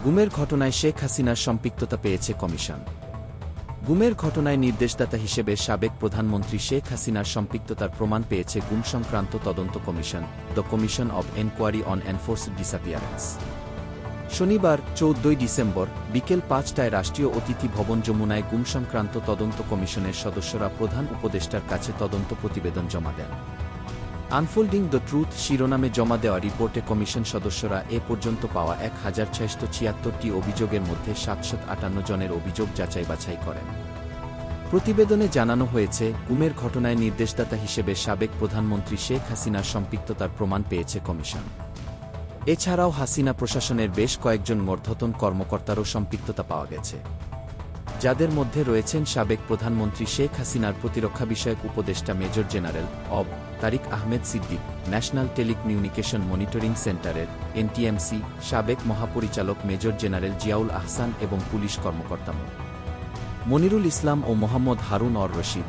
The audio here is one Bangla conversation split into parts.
গুমের ঘটনায় শেখ হাসিনার সম্পৃক্ততা পেয়েছে কমিশন। গুমের ঘটনায় নির্দেশদাতা হিসেবে সাবেক প্রধানমন্ত্রী শেখ হাসিনার সম্পৃক্ততার প্রমাণ পেয়েছে গুম সংক্রান্ত তদন্ত commission, the commission of enquiry on enforced disappearance. শনিবার 14 ডিসেম্বর বিকেল 5টায় রাষ্ট্রীয় অতিথি ভবন যমুনায় গুম সংক্রান্ত তদন্ত কমিশনের সদস্যরা প্রধান উপদেষ্টার কাছে তদন্ত প্রতিবেদন জমা দেন। আনফোল্ডিং দ্য ট্রুথ শিরোনামে জমা দেওয়া রিপোর্টে কমিশন সদস্যরা এ পর্যন্ত পাওয়া 1676টি অভিযোগের মধ্যে 758 জনের অভিযোগ যাচাই-বাছাই করেন। প্রতিবেদনে জানানো হয়েছে, গুমের ঘটনায় নির্দেশদাতা হিসেবে সাবেক প্রধানমন্ত্রী শেখ হাসিনার সম্পৃক্ততার প্রমাণ পেয়েছে কমিশন। এছাড়াও হাসিনা প্রশাসনের বেশ কয়েকজন ঊর্ধ্বতন কর্মকর্তারও সম্পৃক্ততা পাওয়া গেছে, যাদের মধ্যে রয়েছেন সাবেক প্রধানমন্ত্রী শেখ হাসিনার প্রতিরক্ষা বিষয়ক উপদেষ্টা major general of. Tariq Ahmed Siddique, national telecommunication monitoring সেন্টারের এনটিএমসি সাবেক মহাপরিচালক মেজর জেনারেল জিয়াউল আহসান এবং পুলিশ কর্মকর্তা মনিরুল ইসলাম ও মোহাম্মদ হারুন অর রশিদ।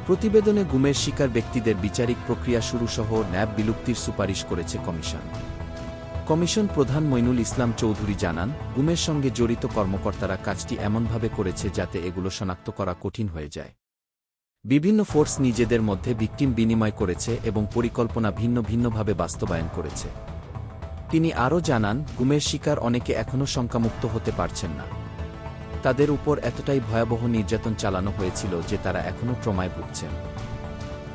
প্রতিবেদনে গুমের শিকার ব্যক্তিদের বিচারিক প্রক্রিয়া শুরুসহ ন্যাব বিলুপ্তির সুপারিশ করেছে কমিশন। কমিশন প্রধান মইনুল ইসলাম চৌধুরী জানান, গুমের সঙ্গে জড়িত কর্মকর্তারা কাজটি এমনভাবে করেছে যাতে এগুলো শনাক্ত করা কঠিন হয়ে যায়। বিভিন্ন ফোর্স নিজেদের মধ্যে ভিকটিম বিনিময় করেছে এবং পরিকল্পনা ভিন্ন ভিন্নভাবে বাস্তবায়ন করেছে। তিনি আরও জানান, গুমের শিকার অনেকে এখনও শঙ্কামুক্ত হতে পারছেন না। তাদের উপর এতটাই ভয়াবহ নির্যাতন চালানো হয়েছিল যে তারা এখনও ট্রমায় ভুগছেন।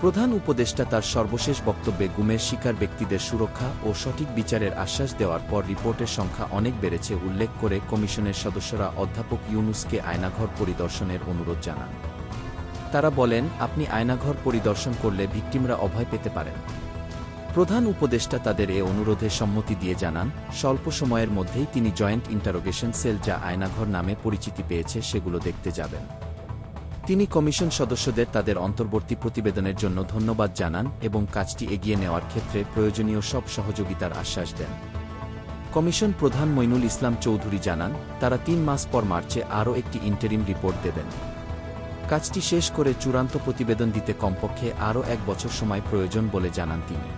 প্রধান উপদেষ্টা তার সর্বশেষ বক্তব্যে গুমের শিকার ব্যক্তিদের সুরক্ষা ও সঠিক বিচারের আশ্বাস দেওয়ার পর রিপোর্টের সংখ্যা অনেক বেড়েছে উল্লেখ করে কমিশনের সদস্যরা অধ্যাপক ইউনুসকে আয়নাঘর পরিদর্শনের অনুরোধ জানান। তারা বলেন, আপনি আয়নাঘর পরিদর্শন করলে ভিকটিমরা অভয় পেতে পারেন। প্রধান উপদেষ্টা তাদের এ অনুরোধে সম্মতি দিয়ে জানান, স্বল্প সময়ের মধ্যেই তিনি জয়েন্ট ইন্টারোগেশন সেল, যা আয়নাঘর নামে পরিচিতি পেয়েছে, সেগুলো দেখতে যাবেন। তিনি কমিশন সদস্যদের তাদের অন্তর্বর্তী প্রতিবেদনের জন্য ধন্যবাদ জানান এবং কাজটি এগিয়ে নেওয়ার ক্ষেত্রে প্রয়োজনীয় সব সহযোগিতার আশ্বাস দেন। কমিশন প্রধান মইনুল ইসলাম চৌধুরী জানান, তারা 3 মাস পর মার্চে আরও একটি ইন্টারিম রিপোর্ট দেবেন। কাজটি শেষ করে চূড়ান্ত প্রতিবেদন দিতে কমপক্ষে আরও 1 বছর সময় প্রয়োজন বলে জানান তিনি।